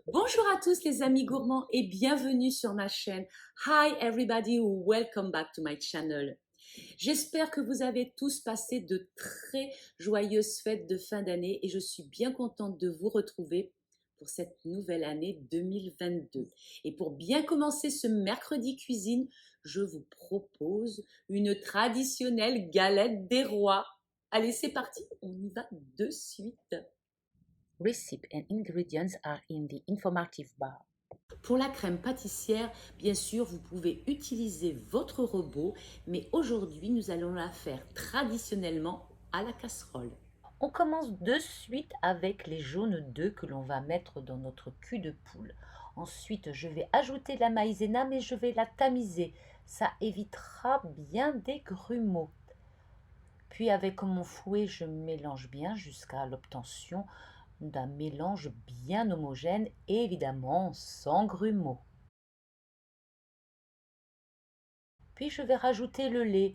Bonjour à tous les amis gourmands et bienvenue sur ma chaîne. Hi everybody, welcome back to my channel. J'espère que vous avez tous passé de très joyeuses fêtes de fin d'année et je suis bien contente de vous retrouver pour cette nouvelle année 2022. Et pour bien commencer ce mercredi cuisine, je vous propose une traditionnelle galette des rois. Allez, c'est parti, on y va de suite. Recipe and ingredients are in the informative bar. Pour la crème pâtissière, bien sûr, vous pouvez utiliser votre robot, mais aujourd'hui, nous allons la faire traditionnellement à la casserole. On commence de suite avec les jaunes d'œufs que l'on va mettre dans notre cul de poule. Ensuite, je vais ajouter la maïzena, mais je vais la tamiser. Ça évitera bien des grumeaux. Puis avec mon fouet, je mélange bien jusqu'à l'obtention d'un mélange bien homogène, évidemment sans grumeaux. Puis je vais rajouter le lait.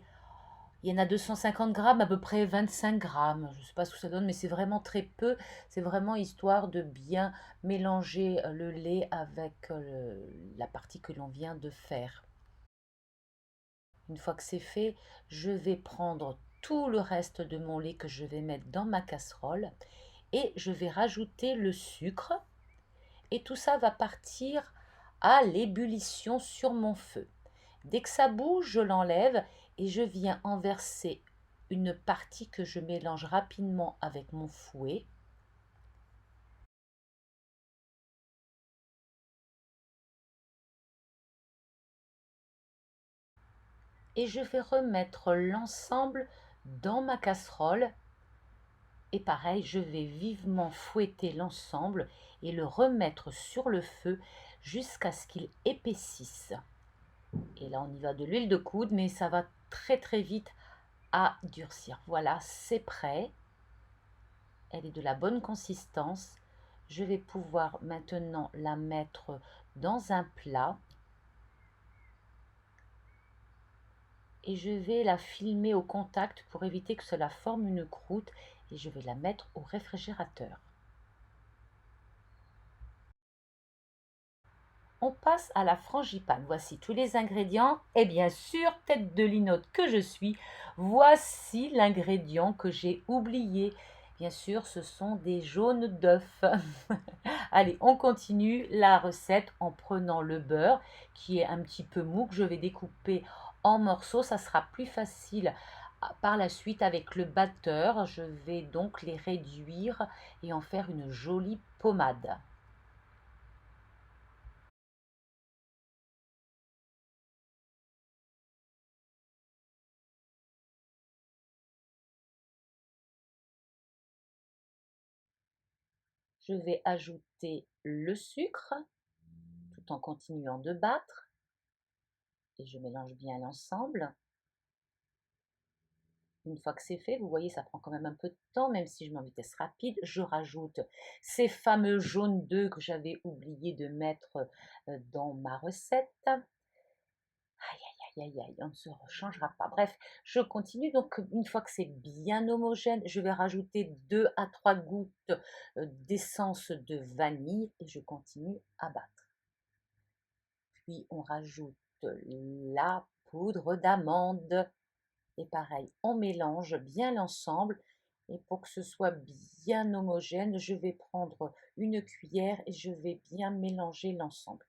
Il y en a 250 grammes, à peu près 25 grammes. Je ne sais pas ce que ça donne, mais c'est vraiment très peu. C'est vraiment histoire de bien mélanger le lait avec la partie que l'on vient de faire. Une fois que c'est fait, je vais prendre tout le reste de mon lait que je vais mettre dans ma casserole et je vais rajouter le sucre. Et tout ça va partir à l'ébullition sur mon feu. Dès que ça bouge, je l'enlève et je viens en verser une partie que je mélange rapidement avec mon fouet. Et je vais remettre l'ensemble dans ma casserole. Et pareil, je vais vivement fouetter l'ensemble et le remettre sur le feu jusqu'à ce qu'il épaississe. Et là, on y va de l'huile de coude, mais ça va très très vite à durcir. Voilà, c'est prêt. Elle est de la bonne consistance. Je vais pouvoir maintenant la mettre dans un plat et je vais la filmer au contact pour éviter que cela forme une croûte et je vais la mettre au réfrigérateur. On passe à la frangipane. Voici tous les ingrédients et bien sûr, tête de linotte que je suis, voici l'ingrédient que j'ai oublié. Bien sûr, ce sont des jaunes d'œufs. Allez, on continue la recette en prenant le beurre qui est un petit peu mou que je vais découper en morceaux. Ça sera plus facile par la suite avec le batteur. Je vais donc les réduire et en faire une jolie pommade. Je vais ajouter le sucre tout en continuant de battre et je mélange bien l'ensemble. Une fois que c'est fait, vous voyez, ça prend quand même un peu de temps, même si je mets en vitesse rapide. Je rajoute ces fameux jaunes d'œufs que j'avais oublié de mettre dans ma recette. Aïe, aïe, aïe, aïe, aïe, on ne se changera pas. Bref, je continue. Donc, une fois que c'est bien homogène, je vais rajouter 2 à 3 gouttes d'essence de vanille et je continue à battre. Puis, on rajoute la poudre d'amande. Et pareil, on mélange bien l'ensemble. Et pour que ce soit bien homogène, je vais prendre une cuillère et je vais bien mélanger l'ensemble.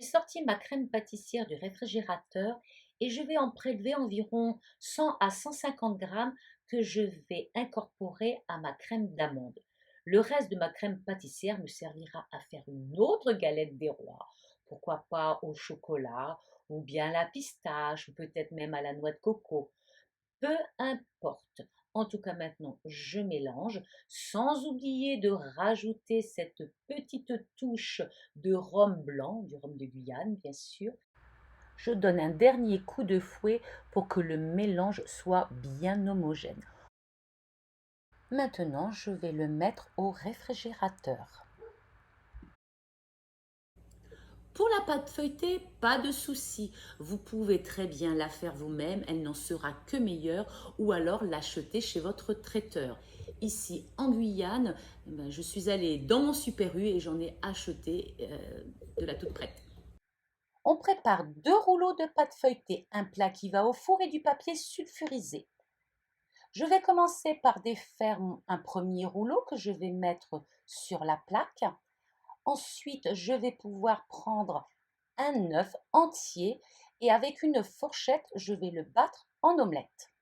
J'ai sorti ma crème pâtissière du réfrigérateur et je vais en prélever environ 100 à 150 grammes que je vais incorporer à ma crème d'amande. Le reste de ma crème pâtissière me servira à faire une autre galette des rois. Pourquoi pas au chocolat ou bien à la pistache ou peut-être même à la noix de coco. Peu importe. En tout cas, maintenant, je mélange, sans oublier de rajouter cette petite touche de rhum blanc, du rhum de Guyane, bien sûr. Je donne un dernier coup de fouet pour que le mélange soit bien homogène. Maintenant, je vais le mettre au réfrigérateur. Pour la pâte feuilletée, pas de souci. Vous pouvez très bien la faire vous-même, elle n'en sera que meilleure, ou alors l'acheter chez votre traiteur. Ici en Guyane, je suis allée dans mon Super U et j'en ai acheté de la toute prête. On prépare 2 rouleaux de pâte feuilletée, un plat qui va au four et du papier sulfurisé. Je vais commencer par défaire un premier rouleau que je vais mettre sur la plaque. Ensuite, je vais pouvoir prendre un œuf entier et avec une fourchette, je vais le battre en omelette.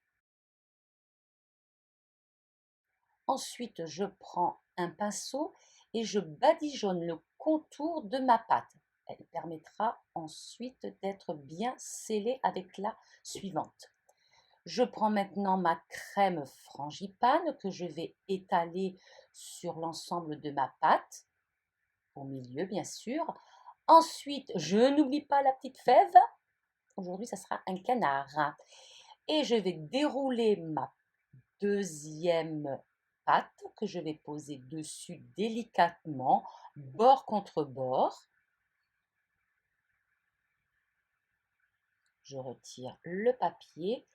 Ensuite, je prends un pinceau et je badigeonne le contour de ma pâte. Elle permettra ensuite d'être bien scellée avec la suivante. Je prends maintenant ma crème frangipane que je vais étaler sur l'ensemble de ma pâte, au milieu bien sûr. Ensuite, je n'oublie pas la petite fève. Aujourd'hui, ça sera un canard. Et je vais dérouler ma deuxième pâte que je vais poser dessus délicatement, bord contre bord. Je retire le papier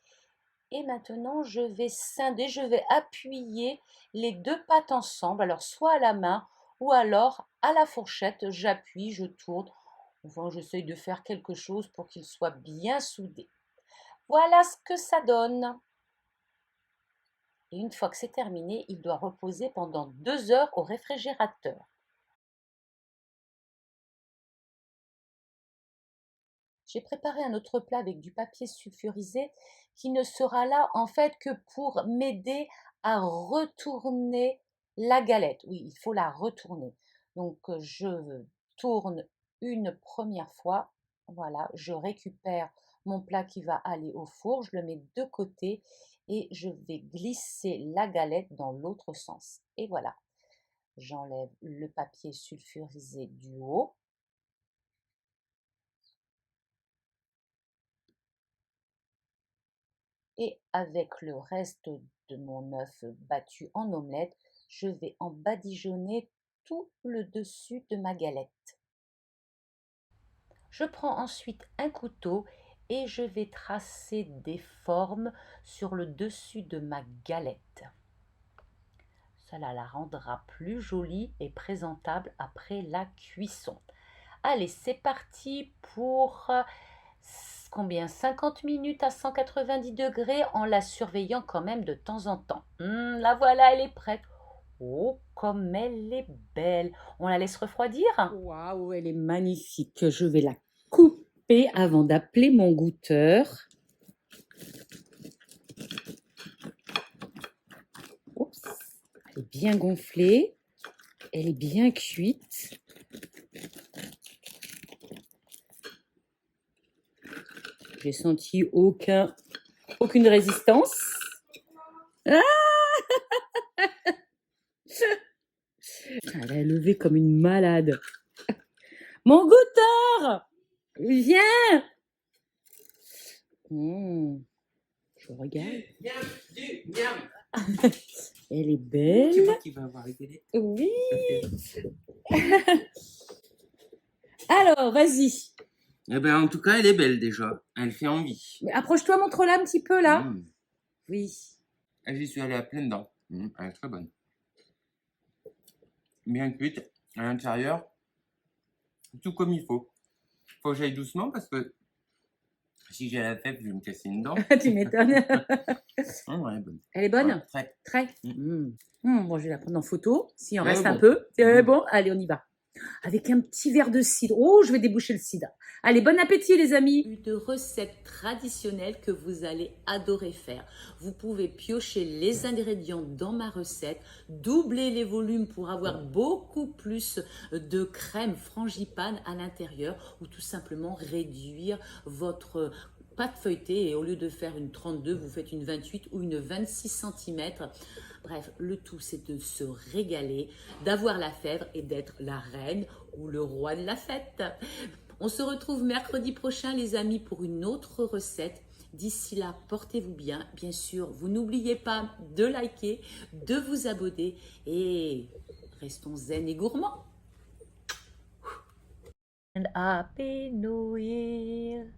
et maintenant je vais scinder, je vais appuyer les deux pâtes ensemble, alors soit à la main ou alors à la fourchette, j'appuie, je tourne. Enfin, j'essaye de faire quelque chose pour qu'il soit bien soudé. Voilà ce que ça donne. Et une fois que c'est terminé, il doit reposer pendant 2 heures au réfrigérateur. J'ai préparé un autre plat avec du papier sulfurisé qui ne sera là en fait que pour m'aider à retourner la galette. Oui, il faut la retourner. Donc je tourne une première fois. Voilà, je récupère mon plat qui va aller au four, je le mets de côté et je vais glisser la galette dans l'autre sens. Et voilà, j'enlève le papier sulfurisé du haut. Et avec le reste de mon œuf battu en omelette, je vais en badigeonner tout le dessus de ma galette. Je prends ensuite un couteau et je vais tracer des formes sur le dessus de ma galette. Cela la rendra plus jolie et présentable après la cuisson. Allez, c'est parti pour combien 50 minutes à 190 degrés en la surveillant quand même de temps en temps. La voilà, elle est prête. Oh, comme elle est belle. On la laisse refroidir? Waouh, elle est magnifique. Je vais la couper avant d'appeler mon goûteur. Oups, elle est bien gonflée. Elle est bien cuite. J'ai senti aucune résistance. Ah, elle a levé comme une malade. Mon goûteur, viens. Je regarde. Elle est belle. C'est moi qui va avoir les télés. Oui. Alors, vas-y. Eh ben, en tout cas, elle est belle déjà. Elle fait envie. Mais approche-toi, montre-la un petit peu là. Oui. J'y suis allé à plein dedans. Elle est très bonne. Bien cuite à l'intérieur. Tout comme il faut. Faut que j'aille doucement parce que si j'ai la fève, je vais me casser une dent. Tu m'étonnes. Elle est bonne. Elle est bonne? Ouais, très. Très. Bon, je vais la prendre en photo, s'il en Ouais, reste bon. un peu. Bon, allez, on y va. Avec un petit verre de cidre. Oh, je vais déboucher le cidre. Allez, bon appétit les amis. Une recette traditionnelle que vous allez adorer faire. Vous pouvez piocher les ingrédients dans ma recette, doubler les volumes pour avoir beaucoup plus de crème frangipane à l'intérieur ou tout simplement réduire votre pâte feuilletée et au lieu de faire une 32, vous faites une 28 ou une 26 cm. Bref, le tout c'est de se régaler, d'avoir la fève et d'être la reine ou le roi de la fête. On se retrouve mercredi prochain les amis pour une autre recette. D'ici là, portez-vous bien. Bien sûr, vous n'oubliez pas de liker, de vous abonner et restons zen et gourmands. and Happy New Year.